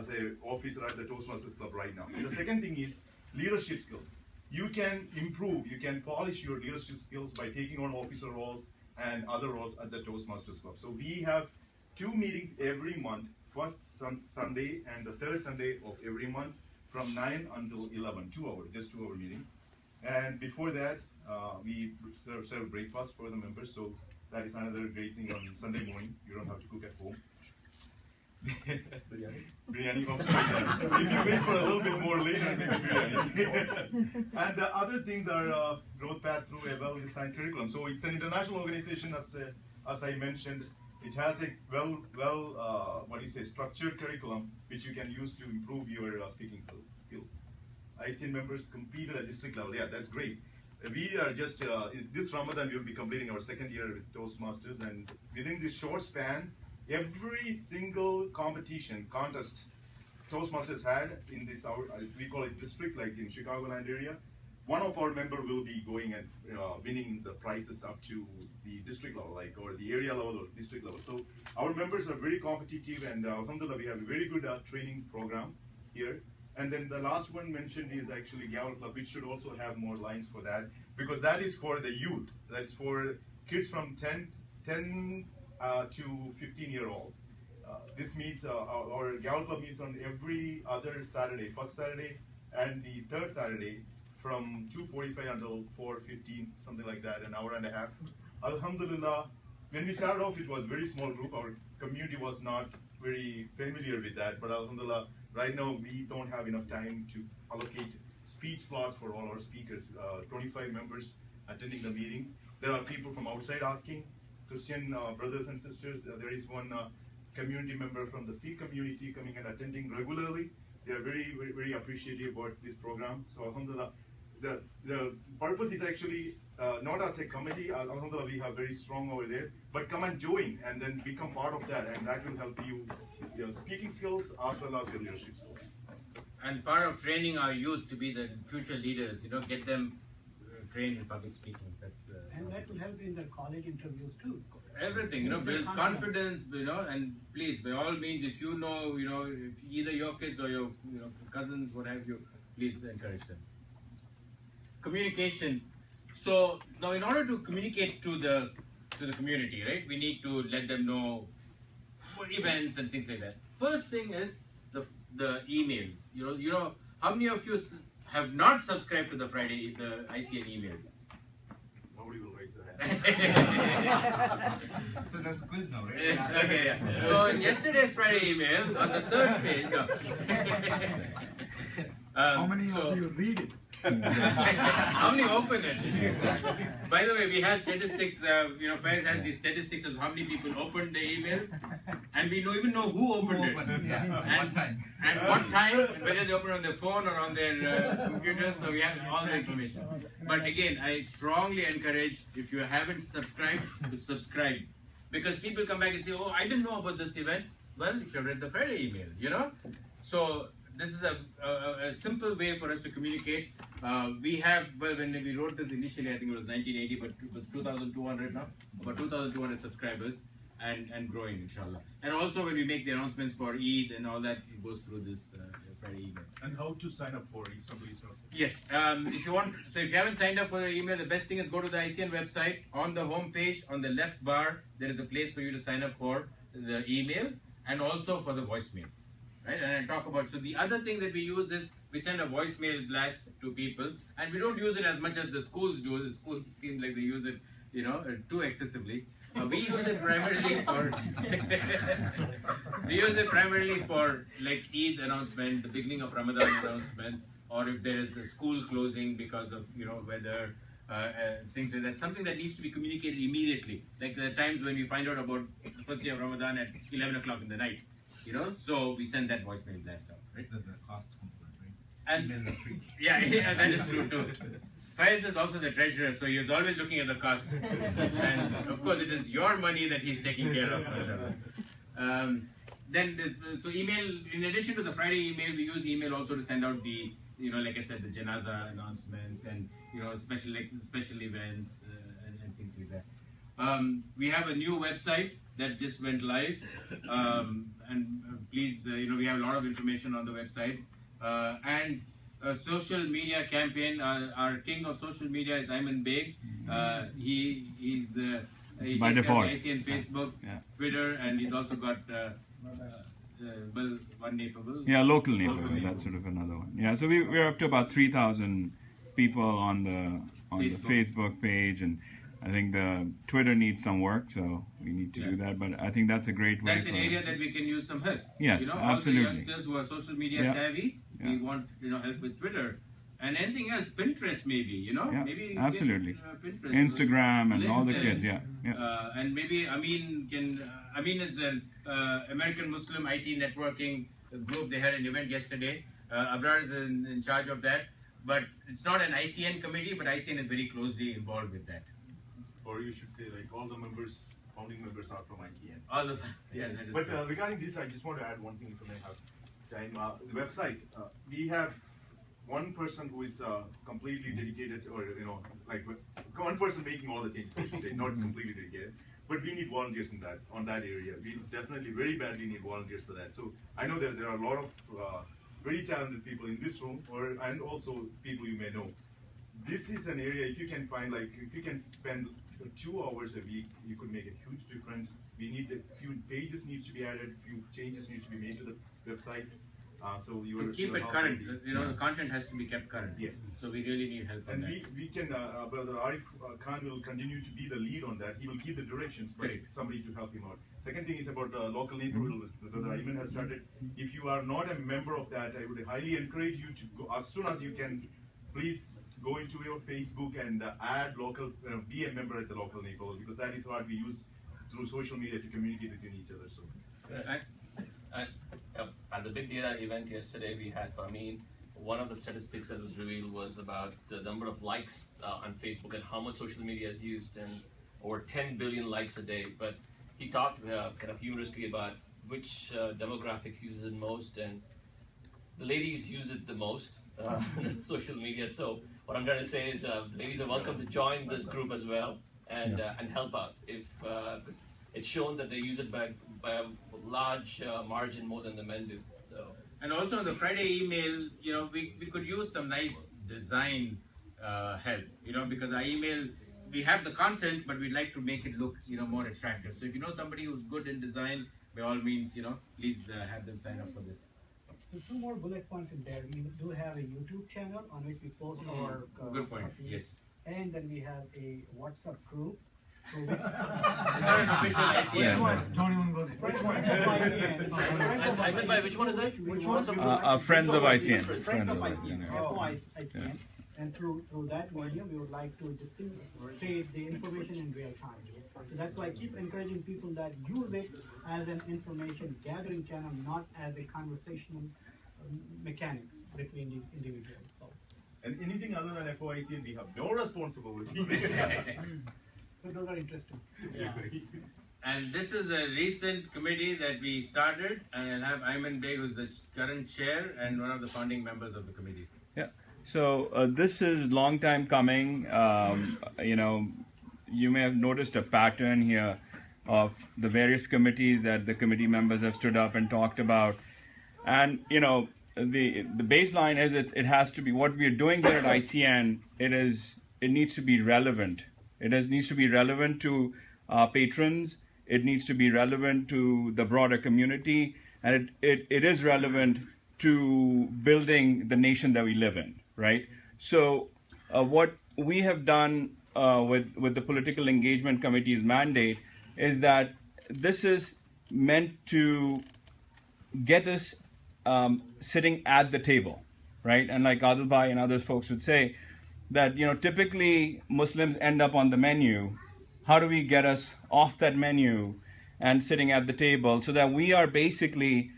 an officer at the Toastmasters Club right now. And the second thing is leadership skills. You can improve, you can polish your leadership skills by taking on officer roles and other roles at the Toastmasters Club. So we have 2 meetings every month, first Sunday and the third Sunday of every month from 9 until 11, 2 hours, just 2 hour meeting. And before that, we serve breakfast for the members, so that is another great thing on Sunday morning. You don't have to cook at home. Biryani. If you wait for a little bit more later, maybe biryani. And the other things are growth path through a well-designed curriculum. So it's an international organization, as I mentioned. It has a structured curriculum which you can use to improve your speaking skills. ICN members competed at district level. Yeah, that's great. We are just, this Ramadan we will be completing our 2nd year with Toastmasters, and within this short span, every single contest Toastmasters had in this, we call it district, like in Chicagoland area, one of our members will be going and winning the prizes up to the district level, like, or the area level or district level. So our members are very competitive, and alhamdulillah, we have a very good training program here. And then the last one mentioned is actually Gavel Club, which should also have more lines for that, because that is for the youth. That's for kids from 10 to 15-year-old. This meets, our Gavel Club meets on every other Saturday, first Saturday and the third Saturday from 2:45 until 4:15, something like that, an hour and a half. Alhamdulillah, when we started off, it was a very small group. Our community was not very familiar with that, but alhamdulillah, right now we don't have enough time to allocate speech slots for all our speakers. 25 members attending the meetings. There are people from outside asking, Christian brothers and sisters. There is one community member from the Sikh community coming and attending regularly. They are very, very, very appreciative about this program. So alhamdulillah, the purpose is actually not as a committee. Alhamdulillah, we have very strong over there, but come and join and then become part of that, and that will help you with your speaking skills as well as your leadership skills. And part of training our youth to be the future leaders, get them trained in public speaking. And that will help in the college interviews too. Everything, builds confidence, and please, by all means, if you know, if either your kids or your cousins, what have you, please encourage them. Communication. So now, in order to communicate to the community, right, we need to let them know events and things like that. First thing is the email. How many of you have not subscribed to the ICN emails? Nobody will raise their hand. So there's a quiz now, right? Okay, yeah. So in yesterday's Friday email, on the 3rd page, how many of you read it? How many open it? By the way, we have statistics. Faiz has these statistics of how many people opened the emails, and we don't even know who opened it. And what time, whether they opened on their phone or on their computers. So we have all the information. But again, I strongly encourage, if you haven't subscribed, to subscribe, because people come back and say, "Oh, I didn't know about this event." Well, you should have read the Friday email. So this is a simple way for us to communicate. We have, when we wrote this initially, I think it was 1980, but it was 2,200 now, about 2,200 subscribers, and growing, inshallah. And also when we make the announcements for Eid and all that, it goes through this Friday email. And how to sign up for it if somebody's not signed up? Yes, if you haven't signed up for the email, the best thing is go to the ICN website. On the home page, on the left bar, there is a place for you to sign up for the email and also for the voicemail. Right, and I talk about, so the other thing that we use is we send a voicemail blast to people, and we don't use it as much as the schools do. The schools seem like they use it, too excessively. We use it primarily for like Eid announcement, the beginning of Ramadan announcements, or if there is a school closing because of weather, things like that. Something that needs to be communicated immediately, like the times when we find out about the first day of Ramadan at 11 o'clock in the night. So we send that voicemail blast out, right? There's a cost component, right? And yeah, that is true too. Faiz is also the treasurer, so he's always looking at the costs. And of course, it is your money that he's taking care of. So email, in addition to the Friday email, we use email also to send out the, like I said, the janaza announcements and, special events and things like that. We have a new website that just went live. Please, we have a lot of information on the website. And a social media campaign. Our king of social media is Ayman Beg. He by default. ICN Facebook, Twitter, and he's also got one Naperville. Yeah, local Naperville. That's sort of another one. Yeah, so we're up to about 3,000 people on the Facebook page, and I think the Twitter needs some work, so we need to do that. But I think that's a great way. That's an area that we can use some help. Yes, all absolutely. the youngsters who are social media savvy, we want help with Twitter. And anything else, Pinterest maybe, maybe absolutely. Pinterest, Instagram and LinkedIn, all the kids, and maybe Amin is an American Muslim IT networking group. They had an event yesterday. Abrar is in charge of that, but it's not an ICN committee, but ICN is very closely involved with that. Or you should say like all the founding members are from ICN. All the But regarding this, I just want to add one thing if I may have time. The website, we have one person who is completely dedicated, or like one person making all the changes, I should say, not completely dedicated. But we need volunteers on that area. We definitely very badly need volunteers for that. So I know that there are a lot of very talented people in this room, and also people you may know. This is an area, if you can find, if you can spend 2 hours a week, you could make a huge difference. We need a few pages needs to be added, a few changes need to be made to the website. So you keep it current. The content has to be kept current. Yes. So we really need help on and that. we can, Brother Arif Khan will continue to be the lead on that. He will give the directions, but somebody to help him out. Second thing is about local Naperville. Brother Ayman has started. If you are not a member of that, I would highly encourage you to go as soon as you can. Please go into your Facebook and add local, be a member at the local Naperville, because that is what we use through social media to communicate between each other. So. At the big data event yesterday we had for one of the statistics that was revealed was about the number of likes on Facebook and how much social media is used, and over 10 billion likes a day. But he talked kind of humorously about which demographics uses it most, and the ladies use it the most, social media. So what I'm trying to say is ladies are welcome to join this group as well and help out. If it's shown that they use it by a large margin more than the men do. So. And also on the Friday email, we could use some nice design help, because our email, we have the content, but we'd like to make it look, more attractive. So if you know somebody who's good in design, by all means, please have them sign up for this. So 2 more bullet points in there. We do have a YouTube channel on which we post our good point. Yes. And then we have a WhatsApp group. It's not an official ICN. Don't even go there. I meant by which one is that? Which one? Friends of ICN. Friends of ICN. ICN. And through that medium, we would like to disseminate the information in real time. So that's why I keep encouraging people that use it as an information gathering channel, not as a conversational mechanics between the individuals. So. And anything other than FOICN, we have no responsibility. But those are interesting. Yeah. And this is a recent committee that we started, and I'll have Ayman Beg, who's the current chair and one of the founding members of the committee. Yeah. So this is long time coming. You may have noticed a pattern here of the various committees that the committee members have stood up and talked about. And, the baseline is it has to be what we are doing here at ICN. It needs to be relevant. Needs to be relevant to patrons. It needs to be relevant to the broader community, and it is relevant to building the nation that we live in, right? So what we have done with the Political Engagement Committee's mandate is that this is meant to get us sitting at the table, right? And like Adil Bhai and other folks would say, that typically Muslims end up on the menu. How do we get us off that menu and sitting at the table so that we are basically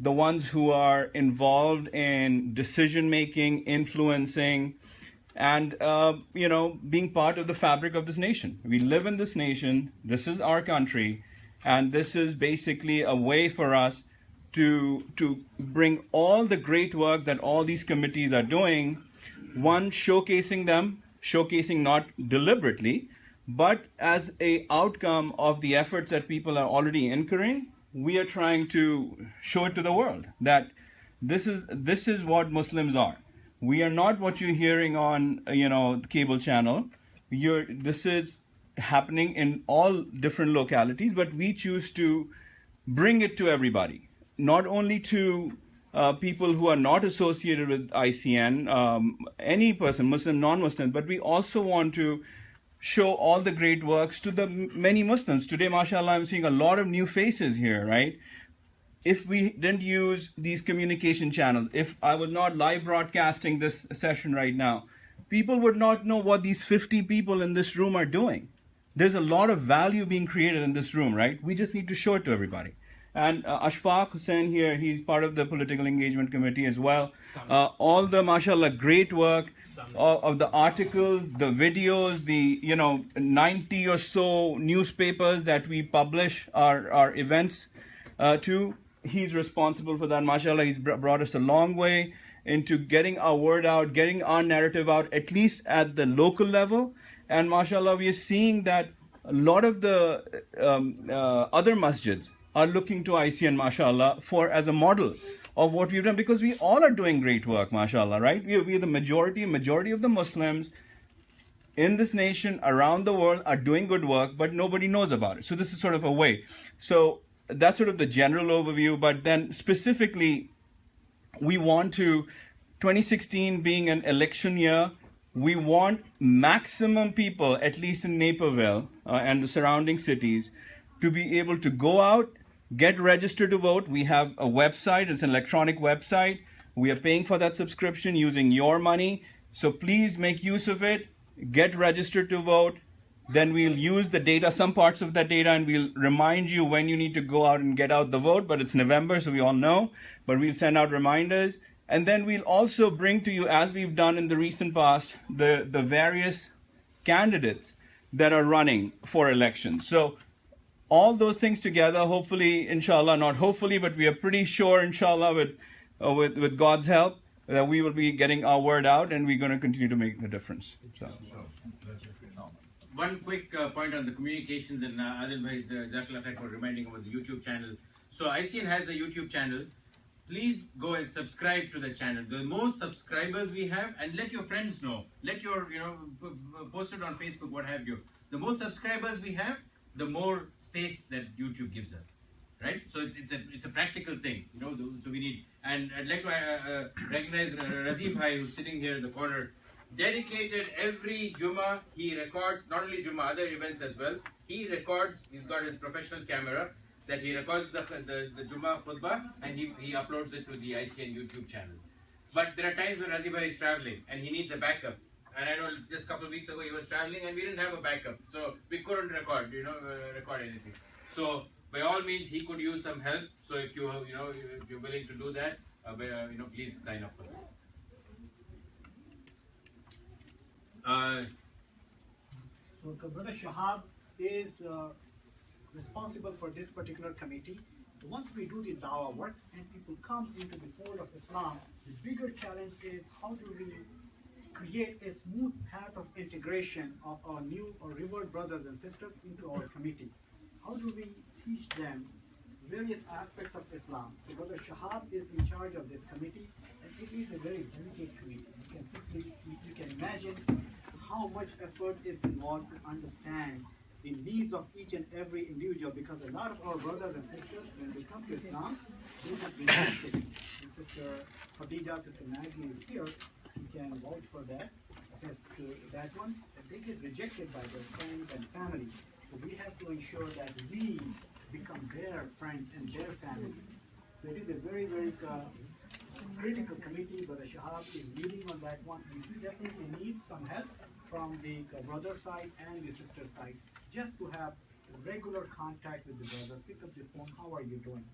the ones who are involved in decision making, influencing, and being part of the fabric of this nation. We live in this nation. This is our country, and this is basically a way for us to bring all the great work that all these committees are doing. One, showcasing them, showcasing not deliberately, but as a outcome of the efforts that people are already incurring. We are trying to show it to the world that this is what Muslims are. We are not what you're hearing on the cable channel. This is happening in all different localities, but we choose to bring it to everybody, not only to people who are not associated with ICN, any person, Muslim, non-Muslim, but we also want to show all the great works to the many Muslims. Today, mashallah, I'm seeing a lot of new faces here, right? If we didn't use these communication channels, if I was not live broadcasting this session right now, people would not know what these 50 people in this room are doing. There's a lot of value being created in this room, right? We just need to show it to everybody. And Ashfaq Hussain here, he's part of the political engagement committee as well. All the, mashallah, great work of the articles, the videos, the 90 or so newspapers that we publish our events to. He's responsible for that. Mashallah, he's brought us a long way into getting our word out, getting our narrative out, at least at the local level. And mashallah, we are seeing that a lot of the other masjids are looking to ICN, mashallah, as a model of what we've done, because we all are doing great work, mashallah, right? We are the majority of the Muslims in this nation, around the world, are doing good work, but nobody knows about it. So this is sort of a way. So that's sort of the general overview, but then specifically, we want to, 2016 being an election year, we want maximum people, at least in Naperville and the surrounding cities, to be able to go out, get registered to vote. We have a website, it's an electronic website. We are paying for that subscription using your money. So please make use of it, get registered to vote. Then we'll use the data, some parts of that data, and we'll remind you when you need to go out and get out the vote. But it's November, so we all know. But we'll send out reminders. And then we'll also bring to you, as we've done in the recent past, the various candidates that are running for elections. So all those things together, hopefully, inshallah, not hopefully, but we are pretty sure, inshallah, with God's help, that we will be getting our word out, and we're going to continue to make the difference. So. One quick point on the communications, and Adil Bhai, Jazakallah khair for reminding about the YouTube channel. So ICN has a YouTube channel. Please go and subscribe to the channel. The more subscribers we have, and let your friends know. Let your, post it on Facebook, what have you. The more subscribers we have, the more space that YouTube gives us, right? So it's a practical thing, so we need. And I'd like to recognize Razib Bhai, who's sitting here in the corner. Dedicated every Jummah, he records, not only Jummah, other events as well. He records, he's got his professional camera, that he records the Jummah khutbah, and he uploads it to the ICN YouTube channel. But there are times when Razib Bhai is traveling, and he needs a backup. And I know just a couple of weeks ago he was traveling, and we didn't have a backup. So we couldn't record anything. So by all means, he could use some help. So if you're willing to do that, please sign up for this. So Brother Shahab is responsible for this particular committee. Once we do the dawah work and people come into the fold of Islam, the bigger challenge is how do we create a smooth path of integration of our new or revered brothers and sisters into our committee. How do we teach them various aspects of Islam? So Brother Shahab is in charge of this committee, and it is a very delicate committee. You can imagine how much effort is involved to understand the needs of each and every individual, because a lot of our brothers and sisters, when they come to Islam, they have been rejected. And Sister Khadija, Sister Maggie is here, she can vouch for that, attest to that one, that they get rejected by their friends and family. So we have to ensure that we become their friends and their family. So it is a very, very critical committee, but the Shahab is leading on that one. We definitely need some help from the brother side and the sister side, just to have regular contact with the brothers. Pick up the phone, how are you doing?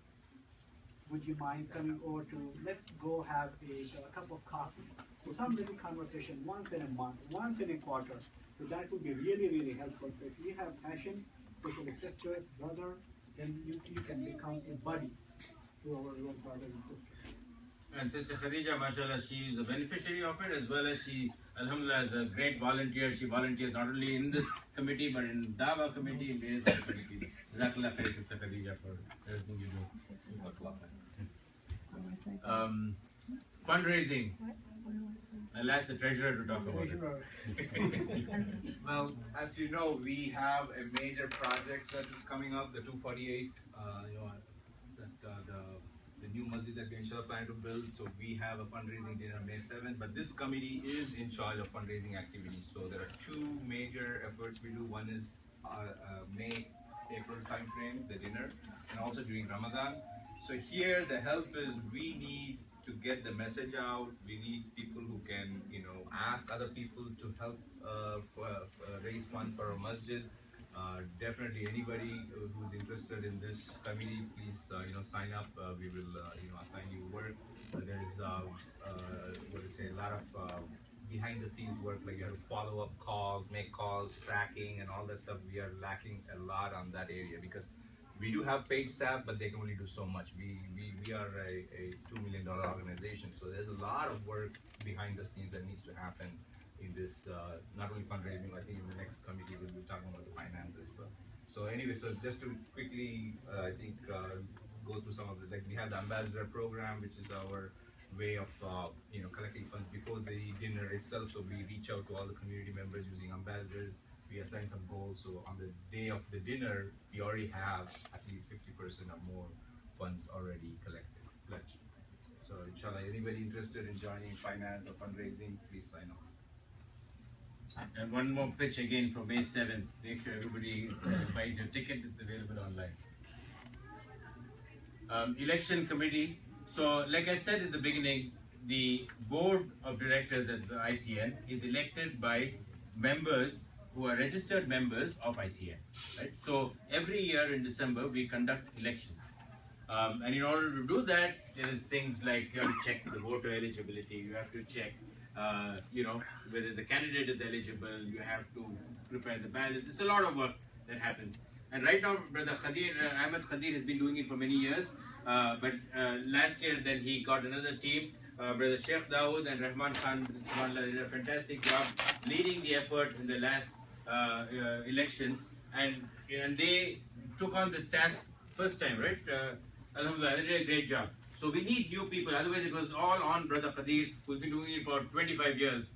Would you mind coming over to, let's go have a cup of coffee. So some little conversation once in a month, once in a quarter. So that would be really, really helpful. So if you have passion, especially sisters, brother, then you can become a buddy to our brothers and sisters. And Sister Khadija, mashallah, she is a beneficiary of it, as well as she, alhamdulillah, is a great volunteer. She volunteers not only in this committee, but in Dawa committee and various other committees. Jazakallah khair, Sister Khadija, for everything you do. Fundraising. I'll ask the treasurer to talk about it. Well, as you know, we have a major project that is coming up, the 248, the new masjid that we're inshallah planning to build. So we have a fundraising dinner May 7th, but this committee is in charge of fundraising activities. So there are two major efforts we do. One is May-April timeframe, the dinner, and also during Ramadan. So here the help is we need to get the message out. We need people who can, ask other people to help raise funds for our masjid. Definitely anybody who's interested in this committee, please, sign up. We will, assign you work. There's, a lot of behind the scenes work, like you have to follow up calls, make calls, tracking, and all that stuff. We are lacking a lot on that area because we do have paid staff, but they can only do so much. We are a $2 million organization, so there's a lot of work behind the scenes that needs to happen in this, not only fundraising. I think in the next committee we'll be talking about the finances. But so anyway, so just to quickly, go through some of the, like we have the ambassador program, which is our way of collecting funds before the dinner itself. So we reach out to all the community members using ambassadors. We assign some goals, so on the day of the dinner, we already have at least 50% or more funds already collected, pledged. So inshallah, anybody interested in joining finance or fundraising, please sign up. And one more pitch again for May 7th. Make sure everybody buys your ticket. It's available online. Election committee. So like I said at the beginning, the board of directors at the ICN is elected by members who are registered members of ICN, right? So every year in December we conduct elections, and in order to do that, there is things like you have to check the voter eligibility, you have to check, whether the candidate is eligible, you have to prepare the ballots. It's a lot of work that happens. And right now, Brother Ahmed Khadir has been doing it for many years, but last year then he got another team. Brother Sheikh Dawood and Rahman Khan did a fantastic job leading the effort in the last elections, and they took on this task first time, right? Alhamdulillah, they did a great job. So we need new people, otherwise it was all on Brother Khadir, who's been doing it for 25 years.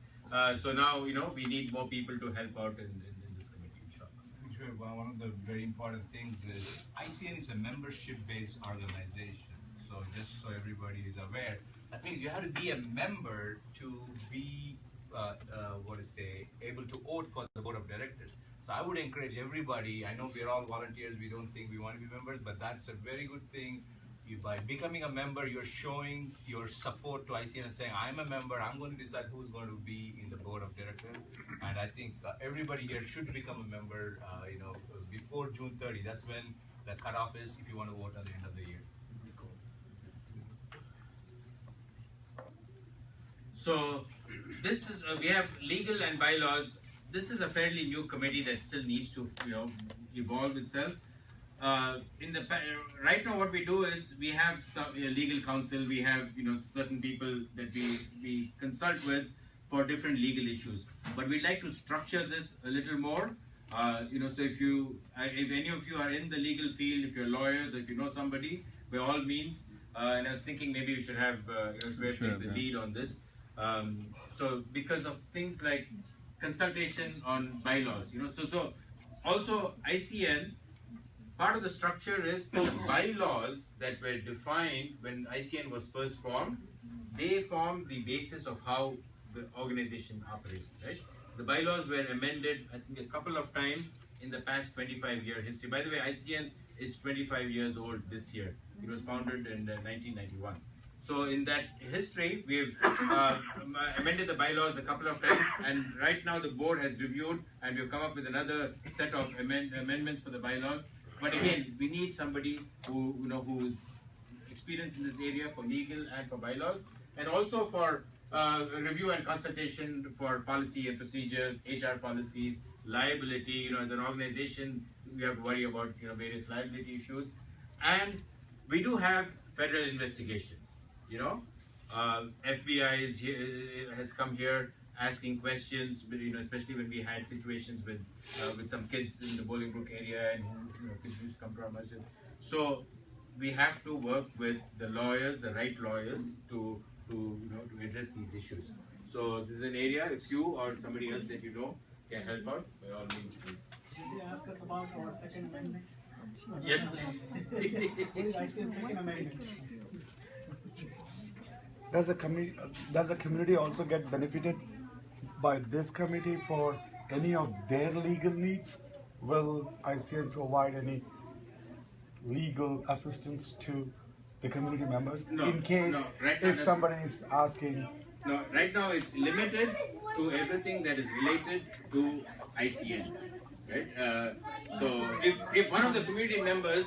So now, we need more people to help out in this committee, inshallah. Sure. Well, one of the very important things is ICN is a membership-based organization. So just so everybody is aware, that means you have to be a member to be able to vote for the board of directors. So I would encourage everybody. I know we're all volunteers. We don't think we want to be members, but that's a very good thing. By becoming a member, you're showing your support to ICN and saying, I'm a member, I'm going to decide who's going to be in the board of directors. And I think everybody here should become a member, before June 30. That's when the cutoff is if you want to vote at the end of the year. So this is, we have legal and bylaws. This is a fairly new committee that still needs to, evolve itself. Right now what we do is we have some legal counsel, we have certain people that we consult with for different legal issues, but we'd like to structure this a little more. So if any of you are in the legal field, if you're lawyers, or if you know somebody, by all means, and I was thinking maybe we should have Shweta take the lead on this. So because of things like consultation on bylaws, so also ICN, part of the structure is the bylaws that were defined when ICN was first formed. They form the basis of how the organization operates, right? The bylaws were amended, I think, a couple of times in the past 25-year history. By the way, ICN is 25 years old this year. It was founded in 1991. So in that history, we've amended the bylaws a couple of times, and right now the board has reviewed, and we've come up with another set of amendments for the bylaws. But again, we need somebody who's experienced in this area for legal and for bylaws, and also for review and consultation for policy and procedures, HR policies, liability. You know, as an organization, we have to worry about various liability issues, and we do have federal investigations. You know, FBI is here, has come here asking questions. Especially when we had situations with some kids in the Bolingbrook area, and kids used to come to our masjid. So we have to work with the lawyers, the right lawyers, to address these issues. So this is an area, if you or somebody else that you know can help out, by all means, please. Should they ask us about our second amendment? Yes. What did I say? Second amendment. Does the community also get benefited by this committee for any of their legal needs? Will ICN provide any legal assistance to the community members in case if somebody is asking? No, right now it's limited to everything that is related to ICN. Right? So if one of the community members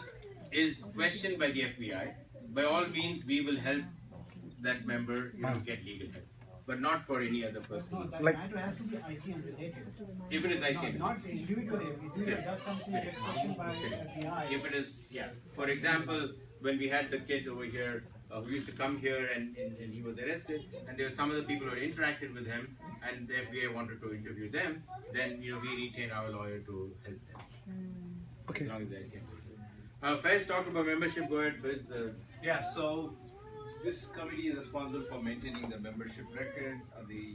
is questioned by the FBI, by all means we will help that member get legal help, but not for any other person. No, that matter has to be ICN related. If it is ICN. Not individually. If individual does something get questioned by FBI. If it is, yeah. For example, when we had the kid over here who used to come here and he was arrested, and there were some of the people who had interacted with him, and the FBI wanted to interview them, then we retain our lawyer to help them. Okay. As long as the ICN. Faiz talked about membership. Go ahead, Faiz. Yeah. So this committee is responsible for maintaining the membership records of the